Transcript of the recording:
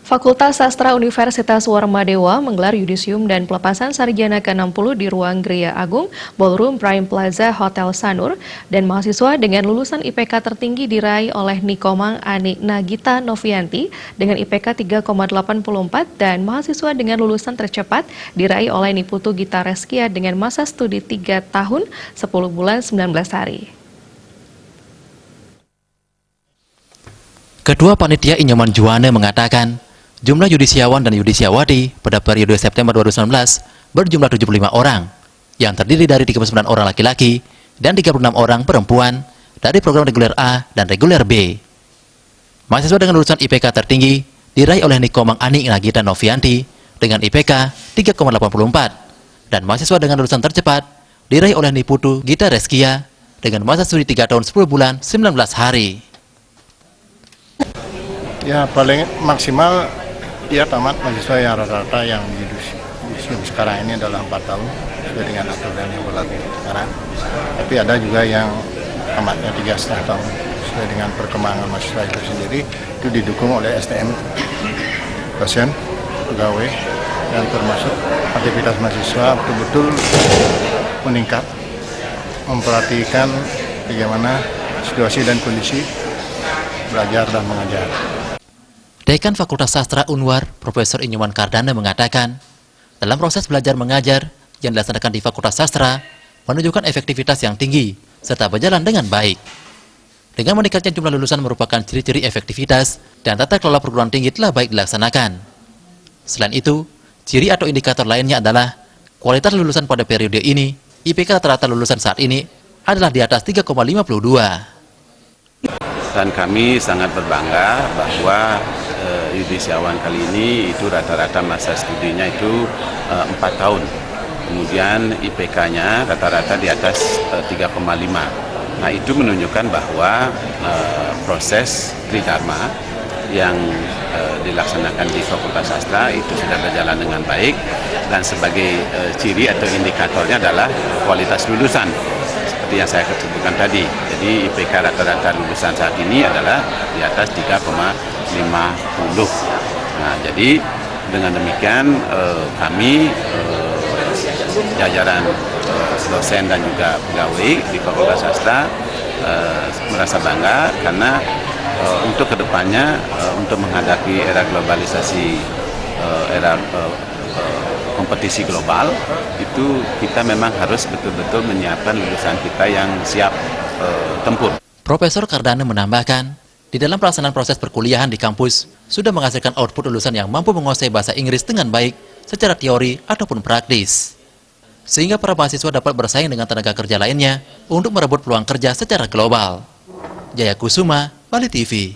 Fakultas Sastra Universitas Warmadewa menggelar yudisium dan pelepasan sarjana ke-60 di ruang Gria Agung, Ballroom Prime Plaza Hotel Sanur, dan mahasiswa dengan lulusan IPK tertinggi diraih oleh Nikomang Ani Nagita Novianti dengan IPK 3,84 dan mahasiswa dengan lulusan tercepat diraih oleh Niputu Gita Reskia dengan masa studi 3 tahun, 10 bulan, 19 hari. Ketua Panitia Inyoman Juwane mengatakan, jumlah yudisiawan dan yudisiawati pada periode September 2019 berjumlah 75 orang, yang terdiri dari 39 orang laki-laki dan 36 orang perempuan dari program reguler A dan reguler B. Mahasiswa dengan lulusan IPK tertinggi diraih oleh Nikomang Ani Nagita Novianti dengan IPK 3,84 dan mahasiswa dengan lulusan tercepat diraih oleh Niputu Gita Reskia dengan masa studi 3 tahun 10 bulan 19 hari. Ya paling maksimal dia tamat mahasiswa yang rata-rata yang yudisium sekarang ini adalah 4 tahun sesuai dengan aturan yang berlaku sekarang. Tapi ada juga yang tamatnya 3,5 tahun sesuai dengan perkembangan mahasiswa itu sendiri. Itu didukung oleh STM, dosen, pegawai, dan termasuk aktivitas mahasiswa betul-betul meningkat, memperhatikan bagaimana situasi dan kondisi belajar dan mengajar. Dekan Fakultas Sastra Unwar, Profesor Inyoman Kardana mengatakan, dalam proses belajar mengajar yang dilaksanakan di Fakultas Sastra menunjukkan efektivitas yang tinggi serta berjalan dengan baik. Dengan meningkatnya jumlah lulusan merupakan ciri-ciri efektivitas dan tata kelola perguruan tinggi telah baik dilaksanakan. Selain itu, ciri atau indikator lainnya adalah kualitas lulusan pada periode ini, IPK rata-rata lulusan saat ini adalah di atas 3,52. Dan kami sangat berbangga bahwa yudisiawan kali ini itu rata-rata masa studinya itu 4 tahun. Kemudian IPK-nya rata-rata di atas 3,5. Nah itu menunjukkan bahwa proses tridharma yang dilaksanakan di Fakultas Sastra itu sudah berjalan dengan baik dan sebagai ciri atau indikatornya adalah kualitas lulusan. Seperti yang saya sebutkan tadi, jadi IPK rata-rata lulusan saat ini adalah di atas 3,50. Nah, jadi dengan demikian kami jajaran dosen dan juga pegawai di Fakultas Sastra merasa bangga karena untuk kedepannya untuk menghadapi era globalisasi, era kompetisi global itu kita memang harus betul-betul menyiapkan lulusan kita yang siap tempur. Profesor Kardana menambahkan, di dalam pelaksanaan proses perkuliahan di kampus sudah menghasilkan output lulusan yang mampu menguasai bahasa Inggris dengan baik secara teori ataupun praktis, sehingga para mahasiswa dapat bersaing dengan tenaga kerja lainnya untuk merebut peluang kerja secara global. Jaya Kusuma, Bali TV.